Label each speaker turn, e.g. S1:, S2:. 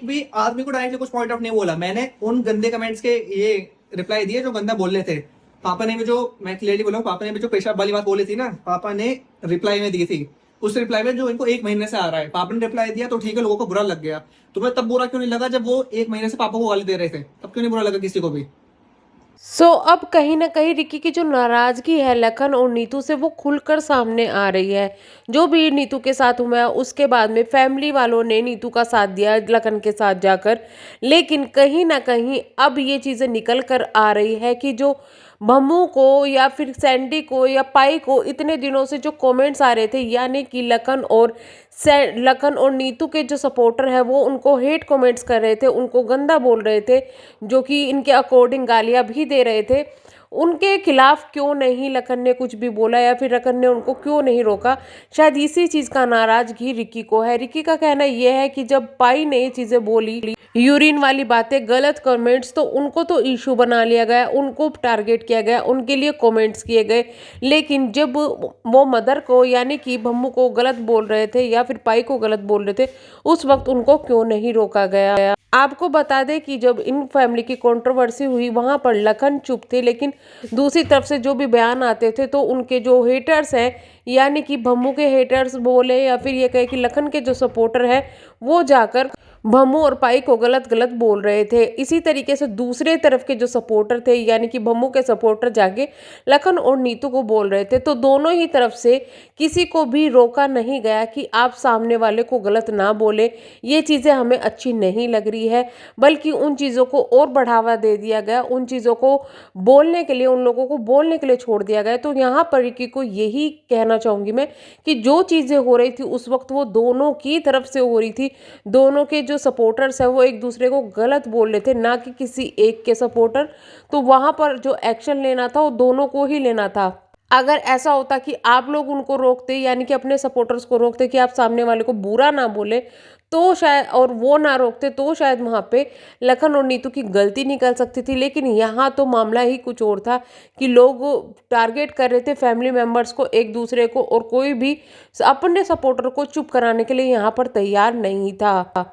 S1: भी आदमी को डायरेक्टली कुछ पॉइंट ऑफ नहीं बोला, मैंने उन गंदे कमेंट्स के ये रिप्लाई दिए जो गंदा बोल रहे थे। पापा ने भी जो, मैं क्लियरली बोला हूँ, पापा ने भी जो पेशाब वाली बात बोली थी ना, पापा ने रिप्लाई में दी थी। उस रिप्लाई में जो इनको 1 महीने से आ रहा है, पापा ने रिप्लाई दिया तो ठीक है, लोगों को बुरा लग गया। तुम्हें तब बुरा क्यों नहीं लगा जब वो 1 महीने से पापा को गाली दे रहे थे? तब क्यों नहीं बुरा लगा किसी को भी?
S2: अब कहीं न कहीं रिकी की जो नाराज़गी है लखन और नीतू से वो खुलकर सामने आ रही है। जो भी नीतू के साथ हुआ है उसके बाद में फैमिली वालों ने नीतू का साथ दिया लखन के साथ जाकर। लेकिन कहीं न कहीं अब ये चीज़ें निकल कर आ रही है कि जो भम्मू को या फिर सैंडी को या पाई को इतने दिनों से जो कमेंट्स आ रहे थे, यानी कि लखन और नीतू के जो सपोर्टर है वो उनको हेट कमेंट्स कर रहे थे, उनको गंदा बोल रहे थे, जो कि इनके अकॉर्डिंग गालियां भी दे रहे थे। उनके खिलाफ क्यों नहीं लखन ने कुछ भी बोला या फिर लखन ने उनको क्यों नहीं रोका? शायद इसी चीज़ का नाराज़गी रिकी को है। रिकी का कहना यह है कि जब पाई ने ये चीज़ें बोली, यूरिन वाली बातें, गलत कमेंट्स, तो उनको तो इशू बना लिया गया, उनको टारगेट किया गया, उनके लिए कमेंट्स किए गए। लेकिन जब वो मदर को यानी कि भम्मू को गलत बोल रहे थे या फिर पाई को गलत बोल रहे थे, उस वक्त उनको क्यों नहीं रोका गया? आपको बता दें कि जब इन फैमिली की कंट्रोवर्सी हुई वहां पर लखन चुप थे, लेकिन दूसरी तरफ से जो भी बयान आते थे तो उनके जो हेटर्स हैं, यानी कि भम्मू के हेटर्स बोले या फिर ये कहे कि लखन के जो सपोर्टर हैं, वो जाकर भम्मू और पाई को गलत गलत बोल रहे थे। इसी तरीके से दूसरे तरफ के जो सपोर्टर थे, यानी कि भम्मू के सपोर्टर जाके लखन और नीतू को बोल रहे थे। तो दोनों ही तरफ से किसी को भी रोका नहीं गया कि आप सामने वाले को गलत ना बोले, ये चीज़ें हमें अच्छी नहीं लग रही है, बल्कि उन चीज़ों को और बढ़ावा दे दिया गया, उन चीज़ों को बोलने के लिए, उन लोगों को बोलने के लिए छोड़ दिया गया। तो यहाँ पर रिकी को यही कहना चाहूँगी मैं कि जो चीज़ें हो रही थी उस वक्त वो दोनों की तरफ से हो रही थी। दोनों के जो सपोर्टर्स हैं वो एक दूसरे को गलत बोल रहे थे, ना कि किसी एक के सपोर्टर। तो वहाँ पर जो एक्शन लेना था वो दोनों को ही लेना था। अगर ऐसा होता कि आप लोग उनको रोकते, यानी कि अपने सपोर्टर्स को रोकते कि आप सामने वाले को बुरा ना बोले, तो शायद, और वो ना रोकते, तो शायद वहाँ पे लखन और नीतू की गलती निकल सकती थी। लेकिन यहाँ तो मामला ही कुछ और था कि लोग टारगेट कर रहे थे फैमिली मेंबर्स को, एक दूसरे को, और कोई भी अपने सपोर्टर को चुप कराने के लिए यहाँ पर तैयार नहीं था।